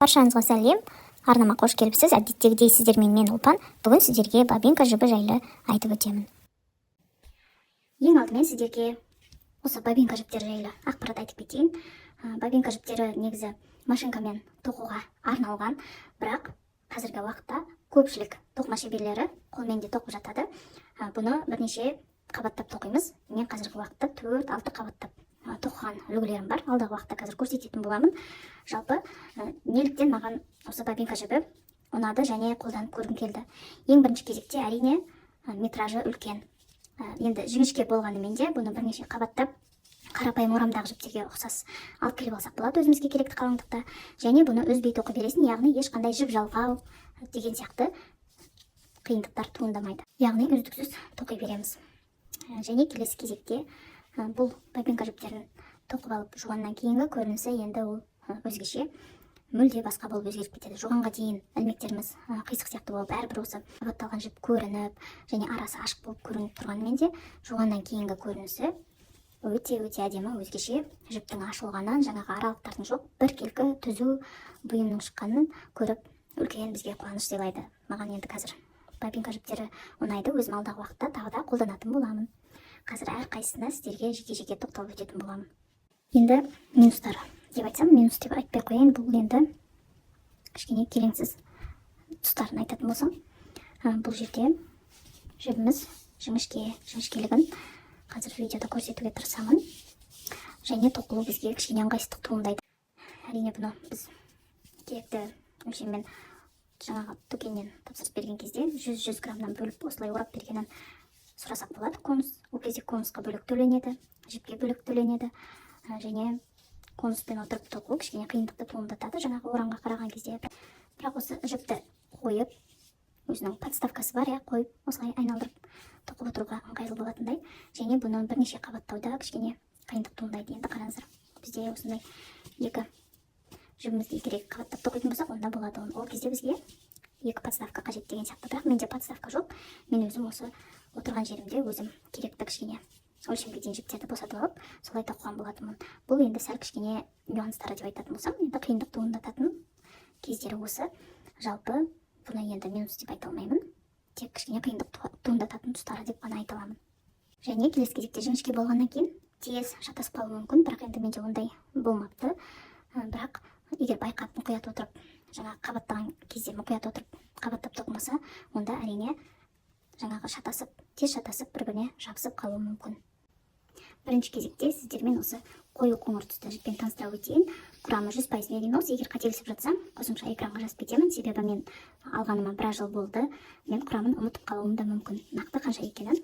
Баршаңызға сәлем. Арнама қош келіпсіз. Әдеттегідей сіздермен мен Ұлпан. Бүгін сіздерге бабинка жібі жайлы айтып өтемін. Ең алдымен сіздерге осы бабинка жіптері жайлы ақпарат айтып кетейін. Бабинка жіптері негізі машинкамен тоқуға арналған, бірақ қазіргі уақытта көпшілік тоқыма шеберлері қолмен де тоқып жатады. Бұны бірнеше қабаттап тоқимыз. Мен қазіргі уақытта 4-6 қабаттап тоқыған үлгілерім бар. Алдағы уақытта қазір көрсететін боламын. Жалпы неліктен маған осы бабинка жібі ұнады және қолданып көргім келді. Ең бірінші кезекте әрине метражы үлкен. Енді жіңішке болғанымен де бұны бірнеше қабаттап қарапайым орамдағы жіптерге ұқсас алып келіп алсақ болады өзімізге керекті қалыңдықта. Және бұны үзбей тоқи бересің, яғни ешқандай жіп жалғау деген сияқты қиындықтар туындамайды. Яғни үздіксіз тоқи береміз. Және келесі кезекте бұл бабинка жіптерін тоқып алып жуғаннан кейінгі көрінісі енді ол өзгеше, мүлде басқа болып өзгеріп кетеді. Жуғанға дейін ілмектеріміз қисық сияқты болып, әрбір осы қабатталған жіп көрініп, және арасы ашық болып көрініп тұрғанымен де жуғаннан кейінгі көрінісі өте әдемі, өзгеше. Жіптің ашылғанын, жаңағы аралықтардың жоқ, біркелкі түзу бұйымның шыққанын көріп, үлкен бізге қуаныш сыйлайды. Маған енді қазір бабинка жіптері ұнайды. Өзім алдағы уақытта тағы да қолданатын боламын. Қазір әрқайсысына сіздерге жеке тоқталып өтетін боламын. Енді минустар деп айтсам, минус деп айтпай қояйын, бұл енді кішкене келеңсіз тұстарын айтатын болсам, бұл жерде жібіміз жіңішкелігін қазір видеода көрсетуге тырысамын. Және тоқылу бізге кішкене ыңғайсыздық туындайды. Әрине бұны біз керекті өлшеммен жаңағы дүкеннен тапсырыс берген кезде 100 граммнан бөліп осылай орап бергенін сұрасақ болады. Конус, ол кезде конусқа бөлек төленеді, жіпке бөлек төленеді. Және конуспен отырып тоқу кішкене қиындықты туындатады жаңағы орамға қараған кезде. Бірақ осы жіпті қойып, өзінің подставкасы бар, қойып осылай айналдырып тоқып отыруға ыңғайлы болатындай. Және бұны бірнеше қабаттауда кішкене қиындық туындайды. Енді қараңыздар, бізде осындай екі жібімізді керек қабаттап тоқитын болсақ, онда болады. Ол кезде бізге екі подставка қажет деген сияқты. Бірақ менде подставка жоқ. Мен өзім осы отырған жерімде өзім керекті кішкене өлшемге дейін жіптерді босатып алып, солай тоқыған болатынмын. Бұл енді сәл кішкене нюанстары деп айтатын болсам, енді қиындық туындататын кездері осы. Жалпы бұны енді минус деп айта алмаймын. Тек кішкене қиындық туындататын тұстары деп қана айта аламын. Және келесі кезекте жіңішке болғаннан кейін тез шатасып қалуы мүмкін, бірақ енді менде ондай болмапты. Бірақ егер байқап мұқият отырып, жаңа қабаттаған кезде мұқият отырып қабаттап тоқымаса, онда әрине жаңағы тез шатасып, бір-біріне жабысып қалуы мүмкін. Бірінші кезекте сіздермен осы қою қоңыр түсті жіппен таныстыра өтейін. Құрамы 100% меринос. Егер қателесіп жатсам, қосымша экранға жазып кетемін. Себебі мен алғаныма біраз жыл болды. Мен құрамын ұмытып қалуым да мүмкін, нақты қанша екенін.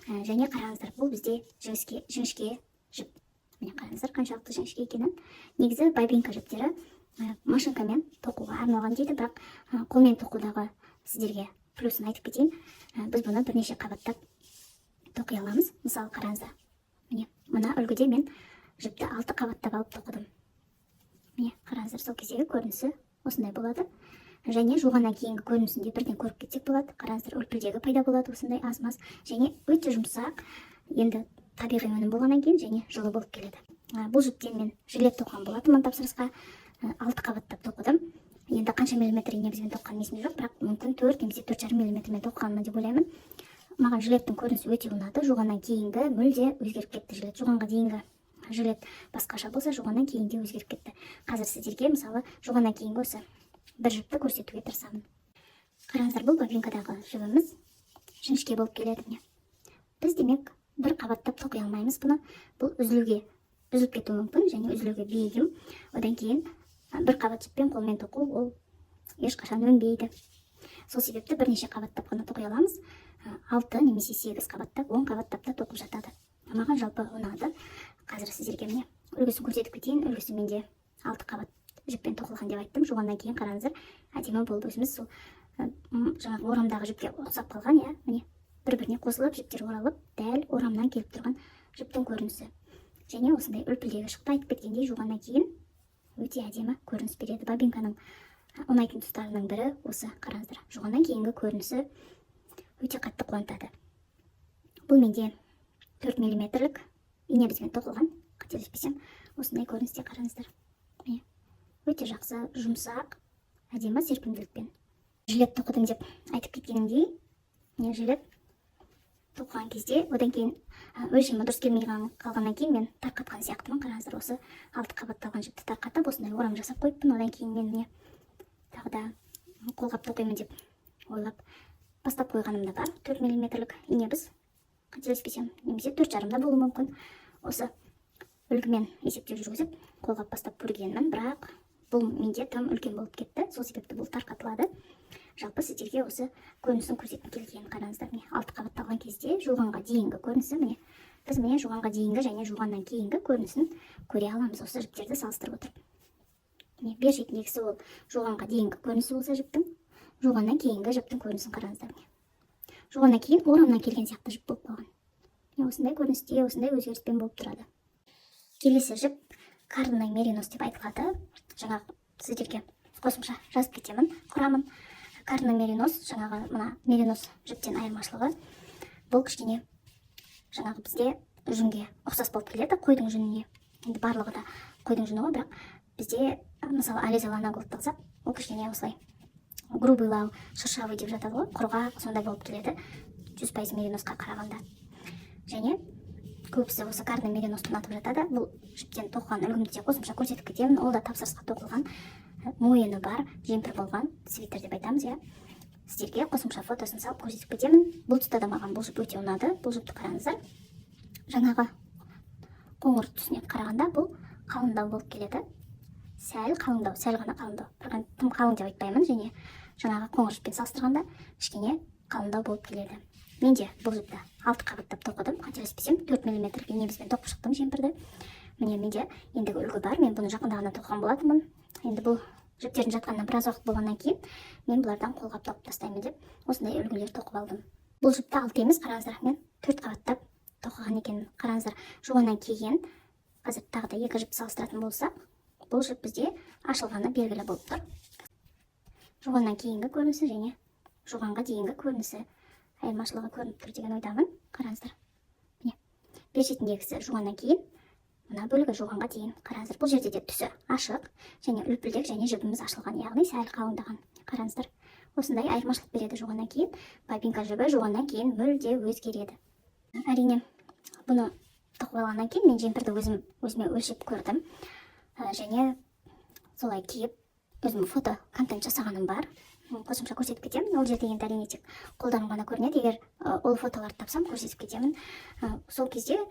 Және қараңыздар, бұл бізде жіңішке жіп. Міне қараңыздар, қаншалықты жіңішке екенін. Негізі бабинка жіптері машинкамен тоқуға арналған дейді, бірақ қолмен тоқудағы сіздерге плюсын айтып кетейін. Біз бұны бірнеше қабаттап тоқи аламыз. Мысалы қараңыздар, міне мына үлгіде мен жіпті 6 қабаттап алып тоқыдым. Міне қараңыздар, сол кездегі көрінісі осындай болады. Және жуғаннан кейінгі көрінісінде бірден көріп кетсек болады. Қараңыздар, үлпілдегі пайда болады осындай аз-маз. Және өте жұмсақ, енді табиғи өнім болғаннан кейін және жылы болып келеді. Бұл жіптен мен жилет тоқыған болатынмын тапсырысқа. 6 қабаттап тоқыдым. Енді қанша миллиметр негізбен тоққан есімде жоқ, бірақ мүмкін 4 немесе 4,5 миллиметрмен тоққанмын деп ойлаймын. Маған жилеттің көрінісі өте ұнады. Жуғаннан кейінгі мүлде өзгеріп кетті жилет. Жуғанға дейінгі жилет басқаша болса, жуғаннан кейінде өзгеріп кетті. Қазір сіздерге мысалы жуғаннан кейінгі осы бір жіпті көрсетуге тырысамын. Қараңыздар, бұл бабинкадағы жібіміз жіңішке болып келеді. Біз демек бір қабаттап тоқи алмаймыз бұны. Бұл үзіліп кетуі мүмкін және үзілуге бейім. Одан кейін бір қабат жіппен қолмен тоқу ол ешқашан өнбейді. Сол себепті бірнеше қабаттап қана тоқи аламыз. 6 немесе 8 қабаттап, 10 қабаттап та тоқып жатады. Маған жалпы ұнады. Қазір сіздерге міне үлгісін көрсетіп кетейін. Үлгісі менде 6 қабат жіппен тоқылған деп айттым. Жуғаннан кейін қараңыздар, әдемі болды. Өзіміз сол жаңағы орамдағы жіпке ұқсап қалған, міне бір-біріне қосылып, жіптер оралып, дәл орамнан келіп тұрған жіптің көрінісі. Және осындай үлпілдегі шықты айтып кеткендей жуғаннан кейін өте әдемі көрініс береді. Бабинканың ұнайтын тұстарының бірі осы. Қараңыздар, жуғаннан кейінгі көрінісі өте қатты қуантады. Бұл менде 4 миллиметрлік ине бізбен тоқылған, қателеспесем, осындай көріністе қараңыздар. Өте жақсы, жұмсақ, әдемі серпімділікпен. Жилет тоқыдым деп айтып кеткенімдей, мен жилет тоқыған кезде одан кейін өлшемі дұрыс келмей қалғаннан кейін мен тарқатқан сияқтымын. Қараңыздар, осы 6 қабатталған жіпті тарқатып осындай орам жасап қойыппын. Одан кейін мен міне тағы да қолғап тоқимын деп ойлап бастап қойғаным да бар. 4 мм ине біз, қателеспесем, немесе 4,5 да болуы мүмкін. Осы үлгімен есептеп жүргізіп қолғап бастап көргенмін, бірақ бұл менде тым үлкен болып кетті. Сол себепті бұл тарқатылады. Жалпы сіздерге осы көрінісін көрсеткім келген. Қараңыздар, міне 6 қабатталған кезде жуғанға дейінгі көрінісі, міне біз міне жуғанға дейінгі және жуғаннан кейінгі көрінісін көре аламыз осы жіптерді салыстырып отырып. Міне бер шетіндегісі ол жуғанға дейінгі көрінісі болса жіптің, жуғаннан кейінгі жіптің көрінісін қараңыздар. Міне жуғаннан кейін орамнан келген сияқты жіп болып қалған. Міне осындай көріністе, осындай өзгеріспен болып тұрады. Келесі жіп карный меринос деп айтылады. Жаңағы сіздерге қосымша жазып кетемін құрамын. Карный меринос, жаңағы мына меринос жіптен айырмашылығы, бұл кішкене жаңағы бізде жүнге ұқсас болып келеді, қойдың жүніне. Енді барлығы да қойдың жүні ғой, бірақ бізде мысалы алезалана голд алсақ, ол кішкене осылай грубыйлау, шыршавый деп жатады ғой, құрғақ сондай болып келеді 100% мериносқа қарағанда. Және көбісі осы карный мериносты ұнатып жатады. Бұл жіптен тоқыған үлгімді де қосымша көрсетіп кетемін. Ол да тапсырысқа тоқылған, мойыны бар, жемпір болған свитер деп айтамыз, иә. Сіздерге қосымша фотосын салып көрсетіп кетемін. Бұл тұста да маған бұл жіп өте ұнады. Бұл жіпті қараңыздар. Жаңағы қоңыр түсіне қарағанда бұл қалыңдау болып келеді. Сәл қалыңдау, сәл ғана қалыңдау. Бірақ тым қалың деп айтпаймын, және жаңағы қоңыр жіппен салыстырғанда кішкене қалыңдау болып келеді. Менде бұл жіпті 6 қабаттап тоқыдым, қателеспесем 4 мм инебізбен тоқып шықтым жемпірді. Міне менде ендігі үлгі бар. Мен бұны жақында ғана тоқыған болатынмын. Енді бұл жіптердің жатқанына біраз уақыт болғаннан кейін мен бұлардан қолғап тоқып тастаймын деп осындай үлгілер тоқып алдым. Бұл жіпті 6 емес, қараңыздар, мен 4 қабаттап тоқыған екенмін. Қараңыздар, жуғаннан кейін қазір тағы да 2 жіпті салыстыратын болсақ, бұл жіп бізде ашылғаны белгілі болып тұр. Жуғаннан кейінгі көрінісі және жуғанға дейінгі көрінісі айырмашылығы көрініп тұр деген ойдамын. Қараңыздар, міне бер шетіндегісі жуғаннан кейін, мына бөлігі жуғанға дейін. Қараңыздар, бұл жерде де түсі ашық және үлпілдек және жібіміз ашылған, яғни сәл қалыңдаған. Қараңыздар, осындай айырмашылық береді жуғаннан кейін. Бобинка жібі жуғаннан кейін мүлде өзгереді. Әрине, бұны тоқып алғаннан кейін мен жемпірді өзіме өлшеп көрдім және солай киіп өзім фото контент жасағаным бар. Қосымша көрсетіп кетемін. Ол жерде енді әрине тек қолданым ғана көрінеді. Егер ол фотоларды тапсам көрсетіп кетемін. Сол кезде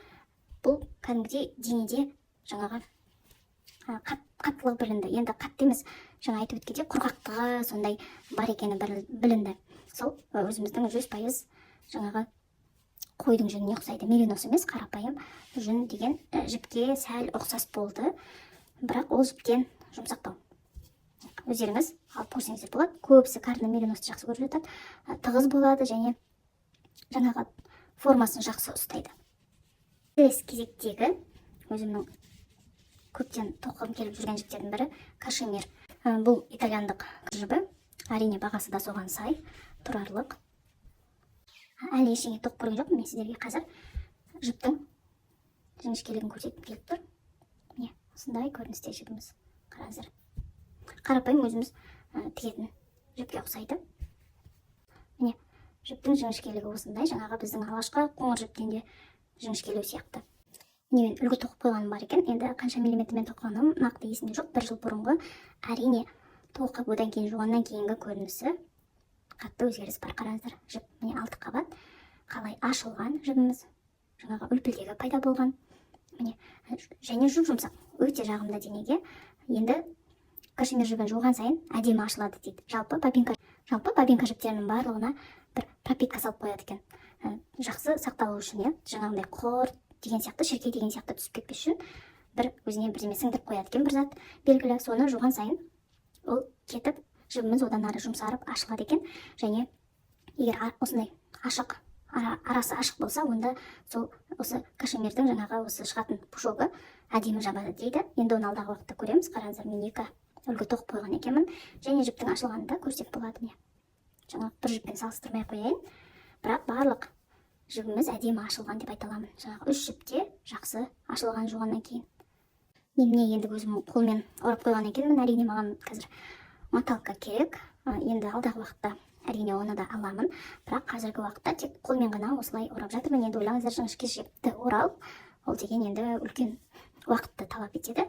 бұл кәдімгідей денеде жаңағы қаттылығы білінді. Енді қатты емес, жаңа айтып өткенде құрғақтығы сондай бар екені білінді. Сол өзіміздің 100% жаңағы қойдың жүніне ұқсайды. Меринос емес, қарапайым жүн деген жіпке сәл ұқсас болды. Бірақ ол жіптен жұмсақтау. Өздеріңіз алып көрсеңіздер болады. Көбісі карный мериносты жақсы көріп жатады. Тығыз болады және жаңағы формасын жақсы ұстайды. Келесі кезектегі өзімнің көптен тоқығым келіп жүрген жіптердің бірі кашемир. Бұл итальяндық жібі. Әрине бағасы да соған сай, тұрарлық. Әлі ештеңе тоқып көрген жоқпын. Мен сіздерге қазір жіптің жіңішкелігін көрсетіп келіп тұр. Міне осындай көріністе жібіміз. Қараңыздар. Қарапайым өзіміз тігетін жіпке ұқсайды. Міне жіптің жіңішкелігі осындай, жаңағы біздің алғашқы қоңыр жіптен де жіңішкелеу сияқты. Міне мен үлгі тоқып қойғаным бар екен. Енді қанша миллиметрмен тоқығаным нақты есімде жоқ. 1 жыл бұрынғы. Әрине тоқып одан кейін жуғаннан кейінгі көрінісі қатты өзгеріс бар. Қараңыздар, жіп міне 6 қабат. Қалай ашылған жібіміз, жаңағы үлпілдегі пайда болған. Міне және жұмсақ, өте жағымды денеге. Енді кашемир жібі жуған сайын әдемі ашылады дейді. Жалпы бобинка жіптерінің барлығына бір пропитка салып қояды екен. Жақсы сақталу үшін, жаңағындай қор деген сияқты, шіркей деген сияқты түсіп кетпес үшін бір өзіне бірдеме сіңдіріп қояды екен, бір зат белгілі. Соны жуған сайын ол кетіп, жібіміз одан ары жұмсарып ашылады екен. Және егер осындай ашық, арасы ашық болса, онда сол осы кашемирдің жаңағы осы шығатын пушогы әдемі жабады дейді. Енді оны алдағы уақытта көреміз. Қараңыздар, мен 2 үлгі тоқып қойған екенмін. Және жіптің ашылғанын да көрсек болады. Міне жаңағы бір жіппен салыстырмай қояйын, бірақ барлық жібіміз әдемі ашылған деп айта аламын. Жаңағы 3 жіпте жақсы ашылған жуғаннан кейін. Мен енді өзім қолмен ұрып қойған екенмін. Әрине маған қазір маталка керек. Енді алдағы уақытта әрине оны да аламын, бірақ қазіргі уақытта тек қолмен ғана осылай орап жатырмын. Енді ойлаңыздар, жіңішке жіпті орау, ол деген енді үлкен уақытты талап етеді.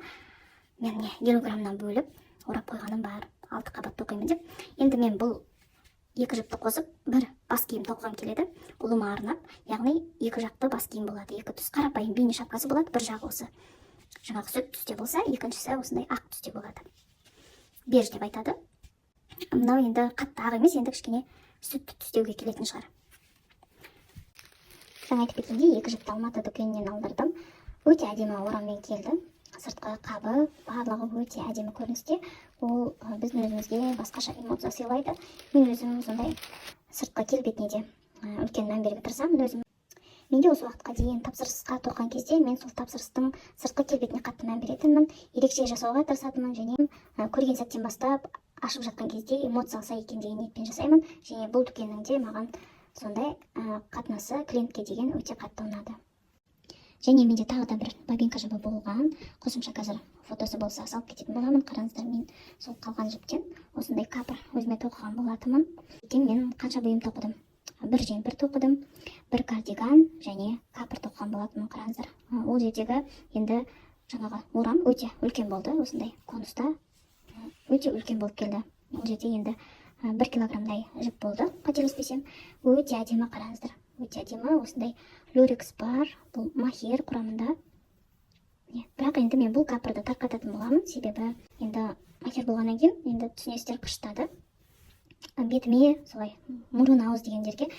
Мен килограммнан бөліп орап қойғаным бар, 6 қабат тоқимын деп. Енді мен бұл екі жіпті қосып бір бас киім тоқығым келеді, ұлыма арнап, яғни екі жақты бас киім болады. Екі түс қарапайым бейне шапкасы болады, бір жағы осы жаңағы сүт түсте болса, екіншісі осындай ақ түсте болады. Беж деп айтады. Мынау енді қатты ақ емес, енді кішкене сүт түстеуге келетін шығар. Жаңа айтып кеткендей, екі жіпті Алматы дүкенінен алдырдым. Өте әдемі ораммен келді. Сыртқы қабы барлығы өте әдемі көріністе. Ол біздің өзімізге басқаша эмоция сыйлайды. Мен өзім сондай сыртқы келбетіне де үлкен мән беруге тырысамын өзім. Менде осы уақытқа дейін тапсырысқа тоққан кезде мен сол тапсырыстың сыртқы келбетіне қатты мән беретінмін, ерекше жасауға тырысатынмын, және көрген сәттен бастап ашып жатқан кезде эмоция алса екен деген ниетпен жасаймын. Және бұл дүкеннің де маған сондай қатынасы клиентке деген өте қатты ұнады. Және менде тағы да бір бобинка жібі болған. Қосымша қазір фотосы болса салып кететін боламын. Қараңыздар, мен сол қалған жіптен осындай капр өзіме тоқыған болатынмын. Мен қанша бұйым тоқыдым? Бір жемпір тоқыдым, бір кардиган және капр тоқыған болатынмын. Қараңыздар, ол жердегі енді жаңағы орам өте үлкен болды. Осындай конуста өте үлкен болып келді. Ол жерде енді 1 килограммдай жіп болды, қателеспесем. Өте әдемі, қараңыздар. Өте әдемі, осындай люрекс бар, бұл махер құрамында. Бірақ енді мен бұл капырды тарқататын боламын, себебі енді махер болғаннан кейін енді түсінесіздер, қыштады. Бетіме солай мұрын ауыз дегендерге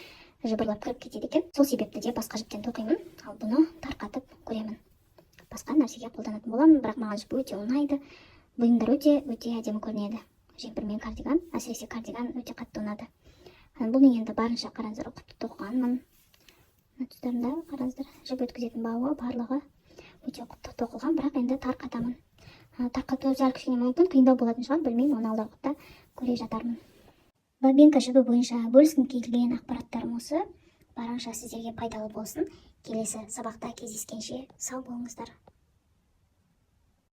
жыбырлап кіріп кетеді екен. Сол себепті де басқа жіптен тоқимын, ал бұны тарқатып көремін. Басқа нәрсеге қолданатын боламын, бірақ маған жіп өте ұнайды. Бұйымдар өте әдемі көрінеді. Жемпір мен кардиган, әсіресе кардиган өте қатты ұнады. Бұны енді барынша қараңыздар, ұқыпты тоқығанмын. Тұстарында қараңыздар, жіп өткізетін бауы барлығы өте ұқыпты тоқылған, бірақ енді тарқатамын. Тарқату сәл кішкене мүмкін қиындау болатын шығар, білмеймін, оны алдағы уақытта көре жатармын. Бобинка жібі бойынша бөліскім келген ақпараттарым осы. Барынша сіздерге пайдалы болсын. Келесі сабақта кездескенше сау болыңыздар.